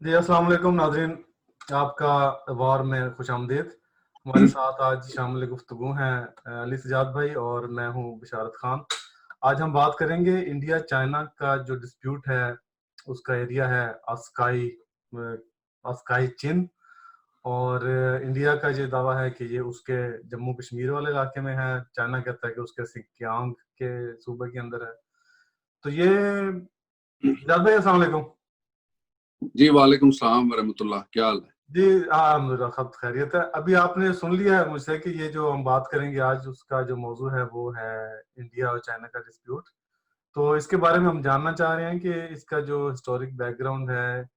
जी, अस्सलाम वालेकुम नाज़रीन, आपका वार में खुशामदीद। हमारे साथ आज शामिल गुफ्तगू हैं अली सजाद भाई और मैं हूँ बिशारत खान। आज हम बात करेंगे इंडिया चाइना का जो डिस्प्यूट है, उसका एरिया है अस्काई चिन। और इंडिया का ये दावा है कि ये उसके जम्मू कश्मीर वाले इलाके में है, चाइना कहता है कि उसके सिक्कियांग के सूबे के अंदर है। तो ये सजाद भाई अस्सलाम वालेकुम। जी वालेकुम सलाम वरहमतुल्लाह, क्या हाल है? जी हाँ, मेरा खत खैरियत है। अभी आपने सुन लिया है मुझसे कि ये जो हम बात करेंगे आज, उसका जो मौजू है वो है इंडिया और चाइना का डिस्प्यूट। तो इसके बारे में हम जानना चाह रहे हैं कि इसका जो हिस्टोरिक बैकग्राउंड है,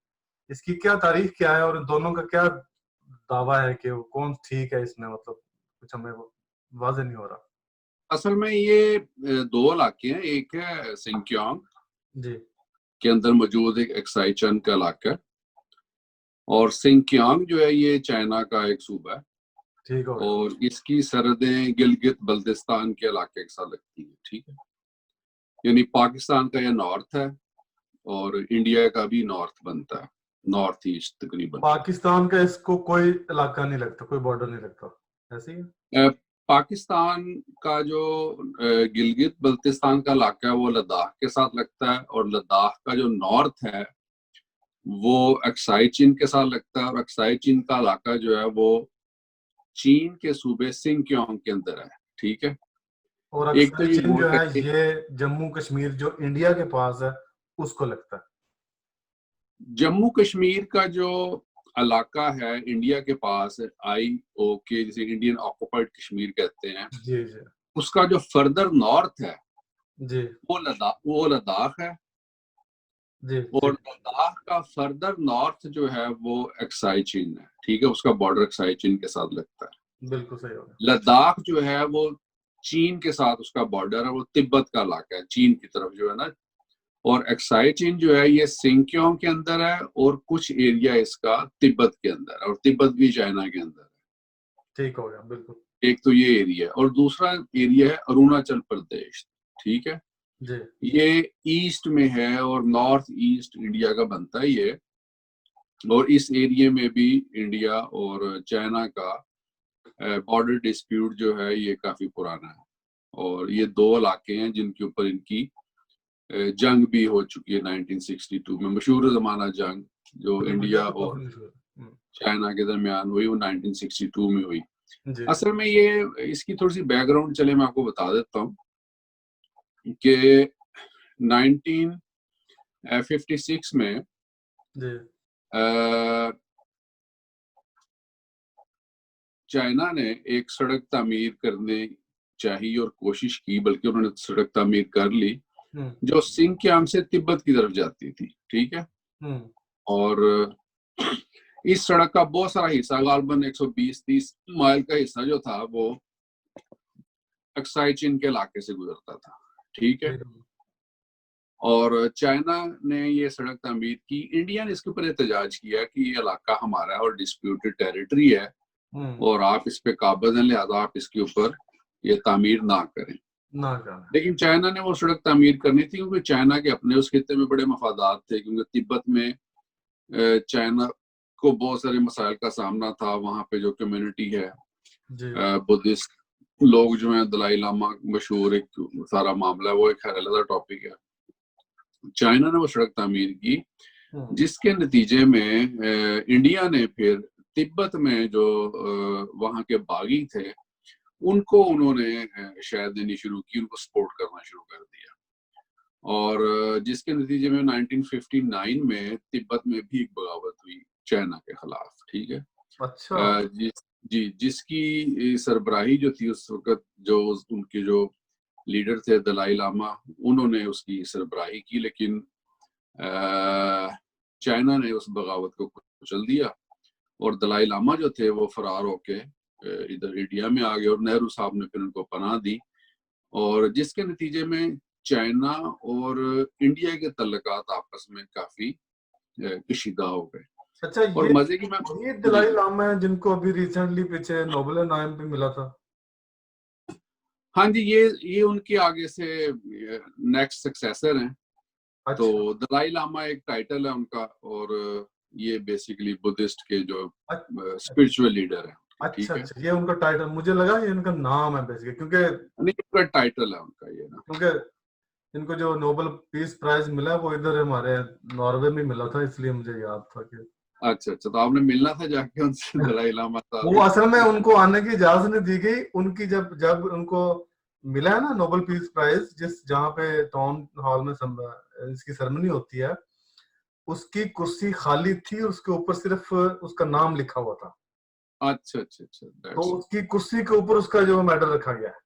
इसकी क्या तारीख क्या है और दोनों का क्या दावा है कि वो कौन ठीक है इसमें, मतलब कुछ हमें वो वाज़ेह नहीं हो रहा। असल में ये दो इलाके हैं। एक है सिंकियांग जी के अंदर मौजूद एक एक्साई चन का इलाका है, और सिंकियांग जो है ये चाइना का एक सूबा है, ठीक हो गया। और इसकी सरहदें गिलगित बल्तिस्तान के इलाके के साथ लगती है। ठीक है, यानी पाकिस्तान का ये नॉर्थ है और इंडिया का भी नॉर्थ बनता है, नॉर्थ ईस्ट तकरीबन। पाकिस्तान का इसको कोई इलाका नहीं लगता, कोई बॉर्डर नहीं लगता, ऐसे ही है? अ, पाकिस्तान का जो गिलगित बल्तिस्तान का इलाका है वो लद्दाख के साथ लगता है, और लद्दाख का जो नॉर्थ है वो अक्साई चीन के साथ लगता है, और अक्साई चीन का इलाका जो है वो चीन के सूबे सिंकियोंग के अंदर है। ठीक है, और एक तो अक्साई ये चिन जो नोट है करके, ये जम्मू कश्मीर जो इंडिया के पास है उसको लगता है। जम्मू कश्मीर का जो इलाका है इंडिया के पास, IOK जिसे इंडियन ऑक्युपाइड कश्मीर कहते हैं, जी जी उसका जो फर्दर नॉर्थ है जी वो लद्दाख है, जी और जी। लद्दाख का फर्दर नॉर्थ जो है वो अक्साई चीन है। ठीक है, उसका बॉर्डर अक्साई चीन के साथ लगता है। बिल्कुल सही हो गया। लद्दाख जो है वो चीन के साथ उसका बॉर्डर है, वो तिब्बत का इलाका है चीन की तरफ जो है ना। और अक्साई चीन जो है ये सिंकियोंग के अंदर है, और कुछ एरिया इसका तिब्बत के अंदर है, और तिब्बत भी चाइना के अंदर ठीक हो गया बिल्कुल। है। एक तो ये एरिया है, और दूसरा एरिया है अरुणाचल प्रदेश। ठीक है, जी ये ईस्ट में है और नॉर्थ ईस्ट इंडिया का बनता है ये, और इस एरिया में भी इंडिया और चाइना का बॉर्डर डिस्प्यूट जो है ये काफी पुराना है। और ये दो इलाके हैं जिनके ऊपर इनकी जंग भी हो चुकी है 1962 में, मशहूर जमाना जंग जो बिल्कुल, ये इंडिया तो और काफी मशहूर है। चाइना के दरमियान हुई, वो 1962 में हुई। जी जी असल में ये इसकी थोड़ी सी बैकग्राउंड चले मैं आपको बता देता हूँ कि 1956 में जी। अ, चाइना ने एक सड़क तामीर करने चाहिए और कोशिश की, बल्कि उन्होंने सड़क तामीर कर ली, हम्म जो सिंकियांग से तिब्बत की तरफ जाती थी। ठीक है, हम्म। और इस सड़क का बहुत सारा हिस्सा, गालबन 120-30 माइल का हिस्सा जो था वो अक्साई चीन के इलाके से गुजरता था। ठीक है, ठीक हो और चाइना ने ये सड़क तामीर की। इंडिया ने इसके ऊपर एहतजाज किया कि ये इलाका हमारा है और डिस्प्यूटेड टेरिटरी है, गया। और आप इस पे काबिज हैं, लिहाजा आप इसके ऊपर ये तामीर ना करें। ना जाना। लेकिन चाइना ने वो सड़क तामीर करनी थी, क्योंकि चाइना के अपने उस खित्ते में बड़े मफादात थे, क्योंकि तिब्बत में चाइना को बहुत सारे मसाइल का सामना था। वहाँ पे जो कम्युनिटी है, जी बुद्धिस्ट लोग जो है, दलाई लामा मशहूर एक सारा मामला है, वो एक खैर अलग टॉपिक है। चाइना ने वो सड़क तामीर की, हम्म। जिसके नतीजे में इंडिया ने फिर तिब्बत में जो वहाँ के बागी थे उनको उन्होंने शायद देनी शुरू की, उनको सपोर्ट करना शुरू कर दिया। और जिसके नतीजे में 1959 में तिब्बत में भी एक बगावत हुई चाइना के खिलाफ। ठीक है, अच्छा। जिसकी सरबराही जो थी उस वक्त, जो उनके जो लीडर थे दलाई लामा, उन्होंने उसकी सरबराही की, लेकिन चाइना ने उस बगावत को कुचल दिया, और दलाई लामा जो थे वो फरार होके इधर इंडिया में आ गए, और नेहरू साहब ने फिर उनको पनाह दी, और जिसके नतीजे में चाइना और इंडिया के तल्लुकात आपस में काफी कशीदा हो गए। अच्छा, और मजे की मैं, ये जी दलाई जी, लामा है जिनको अभी रिसेंटली पीछे नोबेल इनाम भी मिला था। हाँ जी, ये उनके आगे से नेक्स्ट सक्सेसर हैं। तो अच्छा। दलाई लामा एक टाइटल है उनका, और ये बेसिकली बुद्धिस्ट के जो स्पिरिचुअल लीडर हैं। अच्छा अच्छा, ये उनका टाइटल, मुझे लगा ये इनका नाम है बेसिकली, क्योंकि नहीं, पूरा टाइटल है उनका ये ना, क्योंकि इनको जो नोबेल पीस प्राइज मिला वो इधर हमारे नॉर्वे में मिला था, इसलिए मुझे याद था कि अच्छा अच्छा, तो आपने मिलना था जाके उनसे दलाई लामा साहब। वो असल में उनको आने की इजाजत नहीं दी गई उनकी, जब जब उनको मिला है ना नोबेल पीस प्राइज, जिस जहाँ पे टाउन हॉल में इसकी सेरेमनी होती है, उसकी कुर्सी खाली थी, उसके ऊपर सिर्फ उसका नाम लिखा हुआ था। अच्छा अच्छा अच्छा, तो उसकी कुर्सी के ऊपर उसका जो मेडल रखा गया है।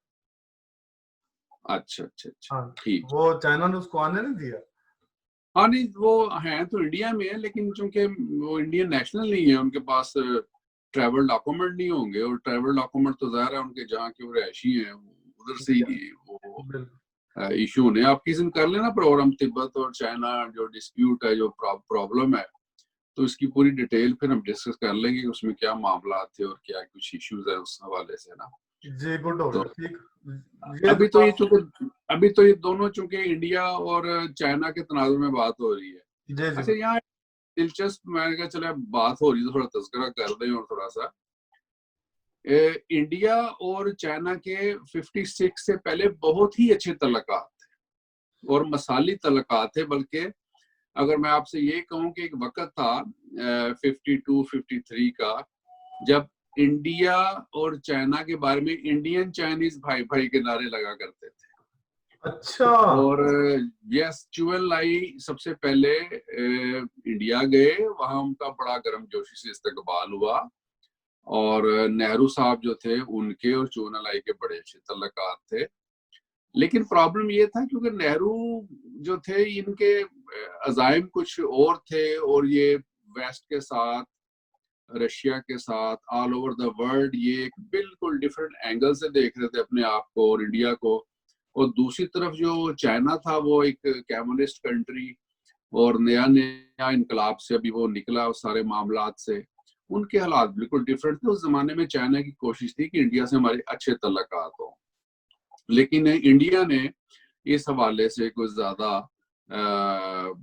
अच्छा अच्छा अच्छा, हाँ, ठीक। वो चाइना ने उसको आने नहीं दिया। हाँ नहीं, वो हैं तो इंडिया में है, लेकिन चूंकि वो इंडियन नेशनल नहीं है, उनके पास ट्रैवल डॉक्यूमेंट नहीं होंगे, और ट्रैवल डॉक्यूमेंट तो ज़ाहिर है उनके जहाँ के वो रहायशी हैं उधर से ही वो इशू होने। आप किसी दिन कर लेना प्रोग्राम तिब्बत और चाइना जो डिस्प्यूट है, जो प्रॉब्लम है, तो इसकी पूरी डिटेल फिर हम डिस्कस कर लेंगे कि उसमें क्या मामला थे और क्या कुछ इश्यूज है उस हवाले से ना। जी गुड हो तो गया, ठीक। अभी तो ये दोनों चूंकि इंडिया और चाइना के तनाजुर में बात हो रही है। जी अच्छा, जी, यहाँ दिलचस्प, मैंने कहा चले बात हो रही है तो थोड़ा तज़किरा कर दें, और थोड़ा सा इंडिया और चाइना के 56 से पहले बहुत ही अच्छे तल्लुकात थे और मसाली तल्लुकात थे। बल्कि अगर मैं आपसे ये कहूँ कि एक वक्त था 52-53 का, जब इंडिया और चाइना के बारे में इंडियन चाइनीज भाई भाई के नारे लगा करते थे। अच्छा। और यस, चुएल लाई सबसे पहले इंडिया गए, वहां उनका बड़ा गर्मजोशी से इस्तकबाल हुआ, और नेहरू साहब जो थे उनके और चुएल लाई के बड़े अच्छे तल्लुकात थे। लेकिन प्रॉब्लम ये था क्योंकि नेहरू जो थे, इनके अज़ाइम कुछ और थे, और ये वेस्ट के साथ, रशिया के साथ, ऑल ओवर द वर्ल्ड ये एक बिल्कुल डिफरेंट एंगल से देख रहे थे अपने आप को और इंडिया को। और दूसरी तरफ जो चाइना था वो एक कम्युनिस्ट कंट्री, और नया नया इनकलाब से अभी वो निकला उस सारे मामलात से, उनके हालात बिल्कुल डिफरेंट थे। उस जमाने में चाइना की कोशिश थी कि इंडिया से हमारे अच्छे तल्लुकात हों, लेकिन इंडिया ने इस हवाले से कुछ ज्यादा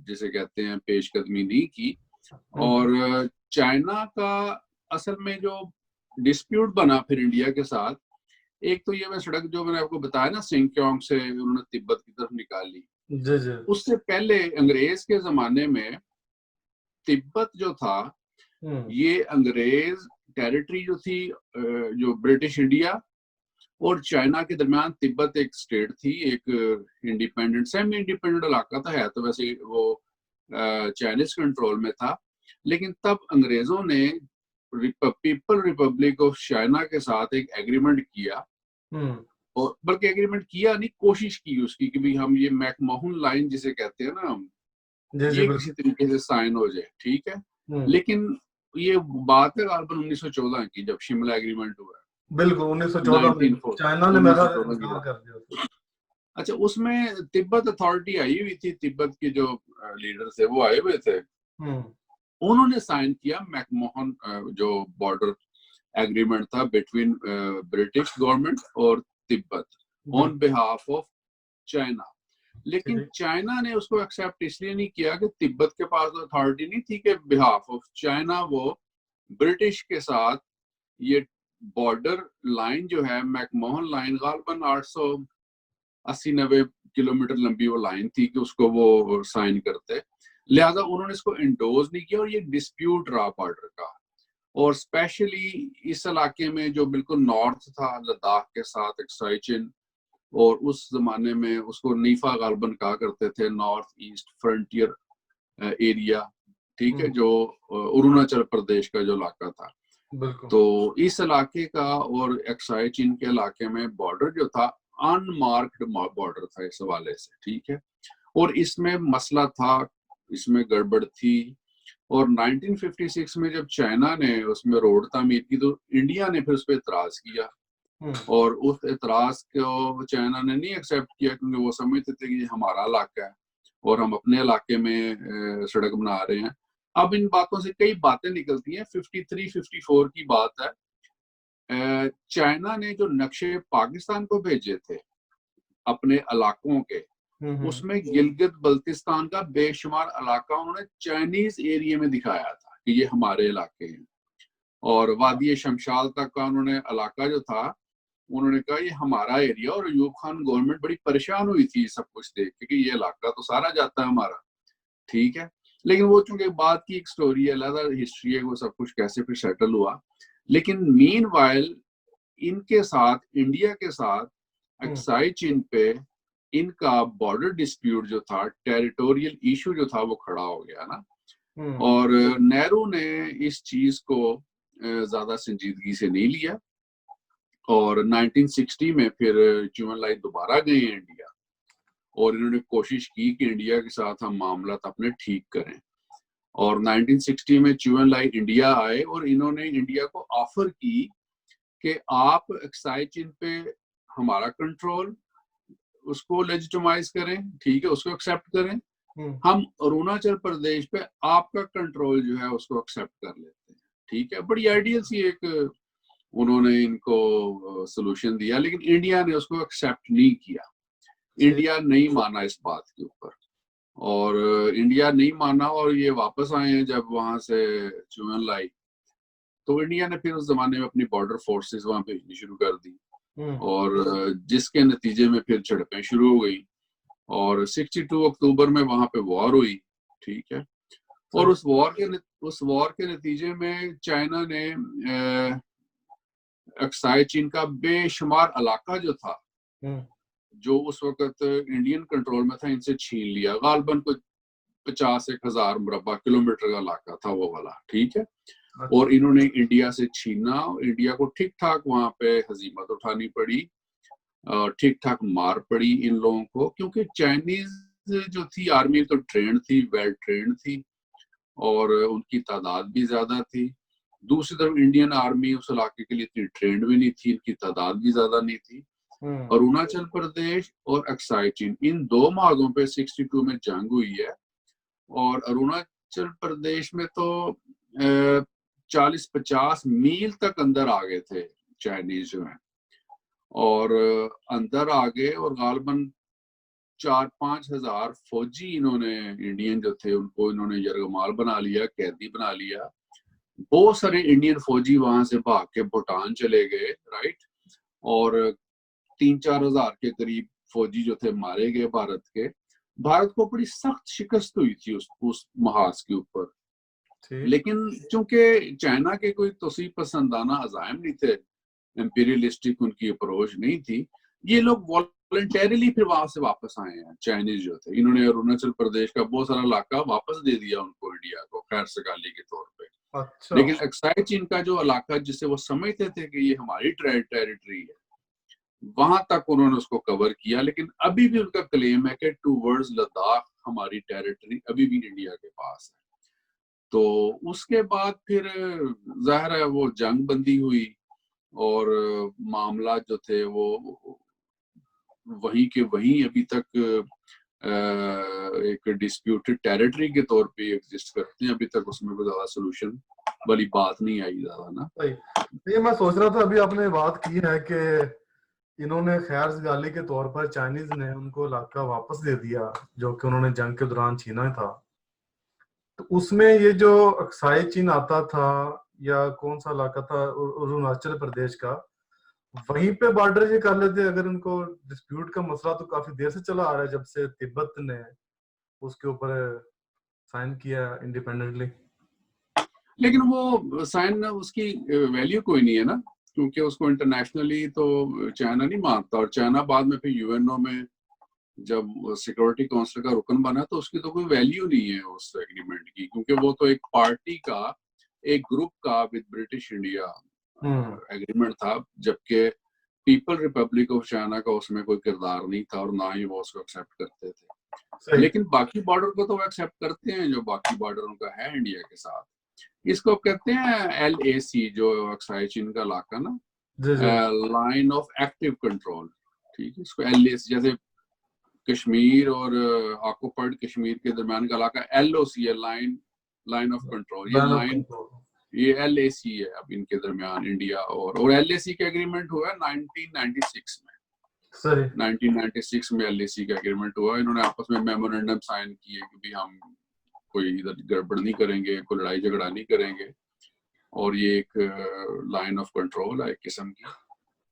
जिसे कहते हैं पेशकदमी नहीं की। और चाइना का असल में जो डिस्प्यूट बना फिर इंडिया के साथ, एक तो ये मैं सड़क जो मैंने आपको बताया ना सिंगक्योंग से उन्होंने तिब्बत की तरफ निकाली, जी जी, उससे पहले अंग्रेज के जमाने में तिब्बत जो था, ये अंग्रेज टेरिटरी जो थी, जो ब्रिटिश इंडिया और चाइना के दरमियान तिब्बत एक स्टेट थी, एक इंडिपेंडेंट सेमी इंडिपेंडेंट इलाका था, है तो वैसे वो चाइनीज कंट्रोल में था। लेकिन तब अंग्रेजों ने पीपल रिपब्लिक ऑफ चाइना के साथ एक एग्रीमेंट किया, और बल्कि एग्रीमेंट किया नहीं, कोशिश की उसकी कि भी हम ये मैकमोहन लाइन जिसे कहते हैं ना हम, ये किसी तरीके से साइन हो जाए, ठीक है। लेकिन ये बात है गालबन 1914 की, जब शिमला एग्रीमेंट हुआ। बिल्कुल 1914 में चाइना ने मेरा इनकार कर दिया। अच्छा, उसमें तिब्बत अथॉरिटी आई हुई थी, तिब्बत के जो लीडर थे वो आए हुए थे, उन्होंने साइन किया मैकमोहन जो बॉर्डर एग्रीमेंट था बिटवीन ब्रिटिश गवर्नमेंट और Tibet on behalf of China. लेकिन चाइना ने उसको एक्सेप्ट इसलिए नहीं किया कि तिब्बत के पास अथॉरिटी नहीं थी कि बिहाफ ऑफ चाइना वो ब्रिटिश के साथ ये बॉर्डर लाइन जो है मैकमोहन लाइन, गालबन 880-90 किलोमीटर लंबी वो लाइन थी कि उसको वो साइन करते, लिहाजा उन्होंने इसको इंडोज नहीं किया। और ये डिस्प्यूट रहा बॉर्डर का, और स्पेशली इस इलाके में जो बिल्कुल नॉर्थ था लद्दाख के साथ एक साइचिन, और उस जमाने में उसको नीफा गालबन कहा करते थे, नॉर्थ ईस्ट फ्रंटियर एरिया, ठीक है, जो अरुणाचल प्रदेश का जो इलाका था। तो इस इलाके का और एक्साई चीन के इलाके में बॉर्डर जो था अनमार्क्ड बॉर्डर था इस हवाले से, ठीक है। और इसमें मसला था, इसमें गड़बड़ थी, और 1956 में जब चाइना ने उसमें रोड तामीर की तो इंडिया ने फिर उस पर इतराज किया, और उस इतराज को चाइना ने नहीं एक्सेप्ट किया, क्योंकि वो समझते थे कि ये हमारा इलाका है और हम अपने इलाके में सड़क बना रहे हैं। अब इन बातों से कई बातें निकलती हैं। 53-54 की बात है, चाइना ने जो नक्शे पाकिस्तान को भेजे थे अपने इलाकों के, उसमें गिलगित बल्तिस्तान का बेशुमार इलाका उन्होंने चाइनीज एरिया में दिखाया था, कि ये हमारे इलाके हैं। और वादी शमशाल तक का उन्होंने इलाका जो था, उन्होंने कहा ये हमारा एरिया, और अयूब खान गवर्नमेंट बड़ी परेशान हुई थी सब कुछ देख के कि ये इलाका तो सारा जाता है हमारा, ठीक है। लेकिन वो चूंकि बात की एक स्टोरी है, अलग हिस्ट्री है, वो सब कुछ कैसे फिर सेटल हुआ। लेकिन मीनवाइल इनके साथ, इंडिया के साथ अक्साई चीन पे इनका बॉर्डर डिस्प्यूट जो था, टेरिटोरियल इशू जो था, वो खड़ा हो गया ना। और नेहरू ने इस चीज को ज्यादा संजीदगी से नहीं लिया, और 1960 में फिर चुन लाई दोबारा गए इंडिया, और इन्होंने कोशिश की कि इंडिया के साथ हम मामला अपने ठीक करें। और 1960 में चुन लाई इंडिया आए, और इन्होंने इंडिया को ऑफर की कि आप अक्साई चीन पे हमारा कंट्रोल, उसको लेजिटिमाइज करें, ठीक है, उसको एक्सेप्ट करें, हम अरुणाचल प्रदेश पे आपका कंट्रोल जो है उसको एक्सेप्ट कर लेते हैं, ठीक है। बड़ी आइडियल सी एक उन्होंने इनको सोल्यूशन दिया, लेकिन इंडिया ने उसको एक्सेप्ट नहीं किया। इंडिया नहीं माना इस बात के ऊपर, और इंडिया नहीं माना, और ये वापस आए हैं जब वहां से चुन लाई, तो इंडिया ने फिर उस जमाने में अपनी बॉर्डर फोर्सेस वहां भेजनी शुरू कर दी, और जिसके नतीजे में फिर झड़पें शुरू हो गई, और 62 अक्टूबर में वहां पे वॉर हुई, ठीक है। और उस वॉर के नतीजे में चाइना ने अक्साई चीन का बेशुमार इलाका जो था, जो उस वक्त इंडियन कंट्रोल में था, इनसे छीन लिया। गालबन कुछ 50,000 मुरब्बा किलोमीटर का इलाका था वो वाला, ठीक है। और इन्होंने इंडिया से छीना, इंडिया को ठीक ठाक वहां पे हजीमत उठानी पड़ी, ठीक ठाक मार पड़ी इन लोगों को, क्योंकि चाइनीज जो थी आर्मी तो ट्रेंड थी, वेल ट्रेंड थी, और उनकी तादाद भी ज्यादा थी। दूसरी तरफ इंडियन आर्मी उस इलाके के लिए इतनी ट्रेंड भी नहीं थी, इनकी तादाद भी ज्यादा नहीं थी। अरुणाचल प्रदेश और अक्साई चीन, इन दो मार्गों पे 62 में जंग हुई है, और अरुणाचल प्रदेश में तो 40-50 मील तक अंदर आ गए थे चाइनीज जो है, और अंदर आ गए, और गालबन 4-5 हजार फौजी इन्होंने, इंडियन जो थे उनको इन्होंने यरगमाल बना लिया, कैदी बना लिया। बहुत सारे इंडियन फौजी वहां से भाग के भूटान चले गए, राइट, और 3-4 हजार के करीब फौजी जो थे मारे गए भारत के। भारत को बड़ी सख्त शिकस्त हुई थी उस महाज के ऊपर। लेकिन चूंकि चाइना के कोई तोसी पसंदाना अजायम नहीं थे, इंपीरियलिस्टिक उनकी अप्रोच नहीं थी, ये लोग वॉलंटरीली फिर वहां से वापस आए हैं। चाइनीज जो थे, इन्होंने अरुणाचल प्रदेश का बहुत सारा इलाका वापस दे दिया उनको, इंडिया को, खैर सगाली के तौर पे। अच्छा। लेकिन अक्साई चीन का जो इलाका जिसे वो समझते थे कि ये हमारी टेरिटरी है, वहां तक उन्होंने उसको कवर किया। लेकिन अभी भी उनका क्लेम है कि टूवर्ड्स लद्दाख हमारी टेरिटरी अभी भी इंडिया के पास है। तो उसके बाद फिर जाहिर है वो जंग बंदी हुई, और मामला जो थे वो वहीं के वहीं अभी तक एक डिस्प्यूटेड टेरिटरी के तौर पे एग्जिस्ट करते हैं। अभी तक उसमें कोई ज्यादा सोल्यूशन वाली बात नहीं आई ज्यादा ना। ये मैं सोच रहा था, अभी आपने बात की है कि इन्होंने खैर सगाली के तौर पर चाइनीज ने उनको इलाका वापस दे दिया जो कि उन्होंने जंग के दौरान छीना था। तो उसमें ये जो अक्साई चीन आता था, या कौन सा इलाका था अरुणाचल प्रदेश का, वहीं पे बॉर्डर ये कर लेते अगर उनको डिस्प्यूट का मसला तो काफी देर से चला आ रहा है, जब से तिब्बत ने उसके ऊपर साइन किया इंडिपेंडेंटली। लेकिन वो साइन उसकी वैल्यू कोई नहीं है ना, क्योंकि उसको इंटरनेशनली तो चाइना नहीं मानता, और चाइना बाद में फिर यूएनओ में जब सिक्योरिटी काउंसिल का रुकन बना तो उसकी तो कोई वैल्यू नहीं है उस एग्रीमेंट की, क्योंकि वो तो एक पार्टी का, एक ग्रुप का विद ब्रिटिश इंडिया एग्रीमेंट था, जबकि पीपल रिपब्लिक ऑफ चाइना का उसमें कोई किरदार नहीं था, और ना ही वो उसको एक्सेप्ट करते थे। लेकिन बाकी बॉर्डर को तो वो एक्सेप्ट करते हैं, जो बाकी बॉर्डर उनका है इंडिया के साथ। इसको कहते हैं LAC, जो अक्साई चीन का इलाका ना, लाइन ऑफ एक्टिव कंट्रोल, ठीक है। इसको LAC, जैसे कश्मीर और ऑक्युपाइड कश्मीर के दरमियान का इलाका LOC है, लाइन ऑफ कंट्रोल। ये LAC है अब इनके दरमियान, इंडिया और LAC का एग्रीमेंट हुआ है 1996 में। 1996 में LAC का एग्रीमेंट हुआ। इन्होंने आपस में मेमोरेंडम साइन किए कि भी हम कोई इधर गड़बड़ नहीं करेंगे, कोई लड़ाई झगड़ा नहीं करेंगे, और ये एक लाइन ऑफ कंट्रोल है एक किस्म की।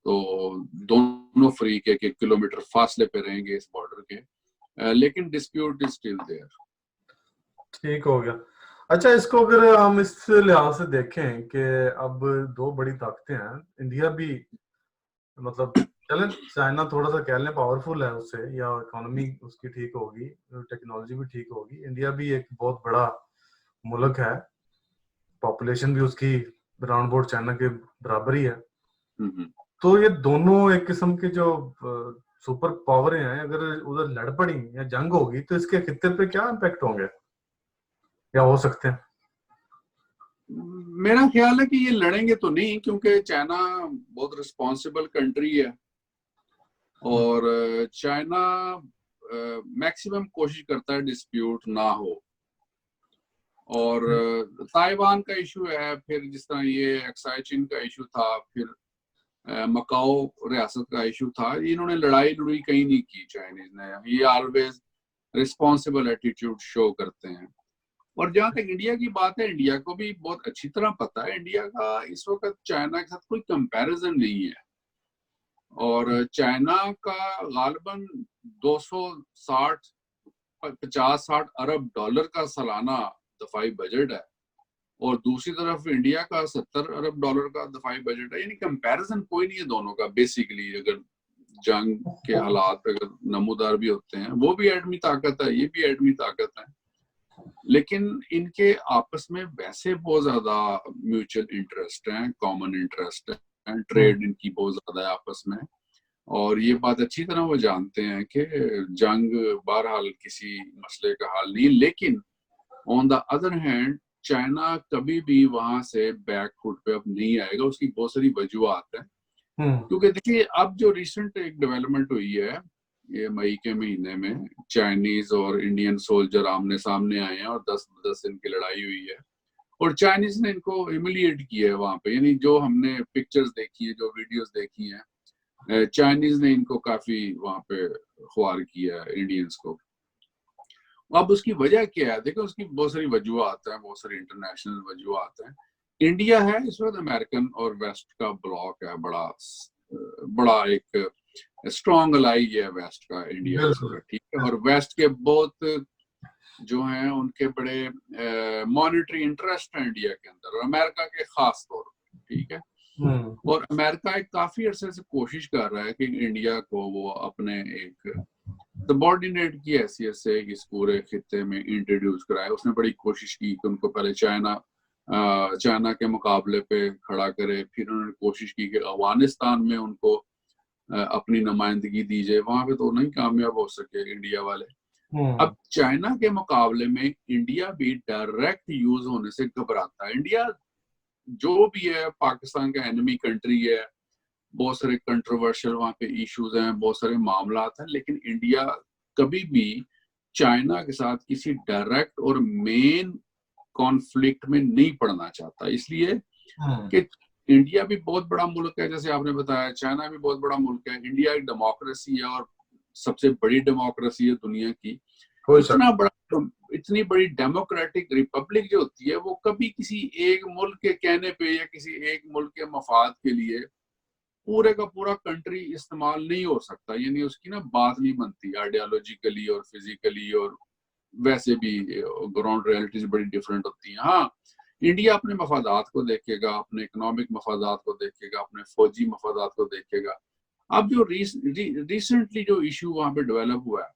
तो दोनों फ्री के 1 किलोमीटर फासले पे रहेंगे इस बॉर्डर के, लेकिन डिस्प्यूट इज स्टिल देयर। ठीक हो गया। अच्छा, इसको अगर हम इस लिहाज से देखें कि अब दो बड़ी ताकतें हैं, इंडिया भी मतलब चलें चाइना थोड़ा सा कह लें पावरफुल है उससे, या इकोनॉमी उसकी ठीक होगी, टेक्नोलॉजी भी ठीक होगी, इंडिया भी एक बहुत बड़ा मुल्क है, पॉपुलेशन भी उसकी राउंड अबाउट चाइना के बराबर ही है। तो ये दोनों एक किस्म के जो सुपर पावर हैं, अगर उधर लड़ पड़ी या जंग होगी तो इसके खित्ते पे क्या इम्पैक्ट होंगे या हो सकते हैं? मेरा ख्याल है कि ये लड़ेंगे तो नहीं, क्योंकि चाइना बहुत रिस्पॉन्सिबल कंट्री है और चाइना मैक्सिमम कोशिश करता है डिस्प्यूट ना हो। और ताइवान का इशू है, फिर जिस तरह ये एक्साइचिन का इशू था, फिर मकाओ रियासत का इशू था, इन्होंने लड़ाई कहीं नहीं की चाइनीज ने। ये ऑलवेज रिस्पॉन्सिबल एटीट्यूड शो करते हैं। और जहां तक इंडिया की बात है, इंडिया को भी बहुत अच्छी तरह पता है इंडिया का इस वक्त चाइना के साथ कोई कंपैरिजन नहीं है। और चाइना का गालिबन 50-60 अरब डॉलर का सालाना दफाई बजट है, और दूसरी तरफ इंडिया का 70 अरब डॉलर का दफाई बजट है। यानी कंपैरिजन कोई नहीं है दोनों का बेसिकली। अगर जंग के हालात अगर नमूदार भी होते हैं, वो भी एटमी ताकत है, ये भी एटमी ताकत है, लेकिन इनके आपस में वैसे बहुत ज्यादा म्यूचुअल इंटरेस्ट है, कॉमन इंटरेस्ट है, ट्रेड इनकी बहुत ज्यादा है आपस में। और ये बात अच्छी तरह वो जानते हैं कि जंग बहरहाल किसी मसले का हल नहीं। लेकिन on the other hand China कभी भी वहां से बैक फुट पे अब नहीं आएगा। उसकी बहुत सारी वजूहत है, क्योंकि देखिए अब जो रिसेंट एक डेवलपमेंट हुई है, ये मई के महीने में चाइनीज और इंडियन सोल्जर आमने सामने आए हैं और 10 दिन की लड़ाई हुई है, और चाइनीज ने इनको ह्यूमिलिएट किया है वहां पे। यानी जो हमने पिक्चर्स देखी है, जो वीडियोस देखी हैं, चाइनीज ने इनको काफी वहां पे ख्वार किया है इंडियंस को। अब उसकी वजह क्या है? देखो उसकी बहुत सारी वजूहत हैं, बहुत सारी इंटरनेशनल वजूहत हैं। इंडिया है इस वक्त अमेरिकन और वेस्ट का ब्लॉक है, बड़ा एक स्ट्रॉन्ग अलाई है वेस्ट का इंडिया इस वक्त, ठीक है। और वेस्ट के बहुत जो हैं उनके बड़े मॉनेटरी इंटरेस्ट है इंडिया के अंदर, और अमेरिका के खास तौर पर, ठीक है। और अमेरिका एक काफी अरसे से कोशिश कर रहा है कि इंडिया को वो अपने एक सबऑर्डिनेट की हैसियत से इस पूरे खित्ते में इंट्रोड्यूस कराए। उसने बड़ी कोशिश की कि उनको पहले चाइना के मुकाबले पे खड़ा करे, फिर उन्होंने कोशिश की कि अफगानिस्तान में उनको अपनी नुमाइंदगी दी जाए, वहां पे तो नहीं कामयाब हो सके इंडिया वाले। अब चाइना के मुकाबले में इंडिया भी डायरेक्ट यूज होने से घबराता है। इंडिया जो भी है पाकिस्तान का एनिमी कंट्री है, बहुत सारे कंट्रोवर्शियल वहां पे इश्यूज हैं, बहुत सारे मामला हैं, लेकिन इंडिया कभी भी चाइना के साथ किसी डायरेक्ट और मेन कॉन्फ्लिक्ट में नहीं पड़ना चाहता। इसलिए कि इंडिया भी बहुत बड़ा मुल्क है, जैसे आपने बताया, चाइना भी बहुत बड़ा मुल्क है। इंडिया एक डेमोक्रेसी है और सबसे बड़ी डेमोक्रेसी है दुनिया की। इतनी बड़ी डेमोक्रेटिक रिपब्लिक जो होती है, वो कभी किसी एक मुल्क के कहने पे या किसी एक मुल्क के मफाद के लिए पूरे का पूरा कंट्री इस्तेमाल नहीं हो सकता। यानी उसकी ना बात नहीं बनती आइडियोलॉजिकली और फिजिकली, और वैसे भी ग्राउंड रियलिटीज बड़ी डिफरेंट होती हैं। हाँ, इंडिया अपने मफादात को देखेगा, अपने इकोनॉमिक मफादात को देखेगा, अपने फौजी मफादात को देखेगा। अब जो रिसेंटली जो इशू वहां पे डेवलप हुआ है,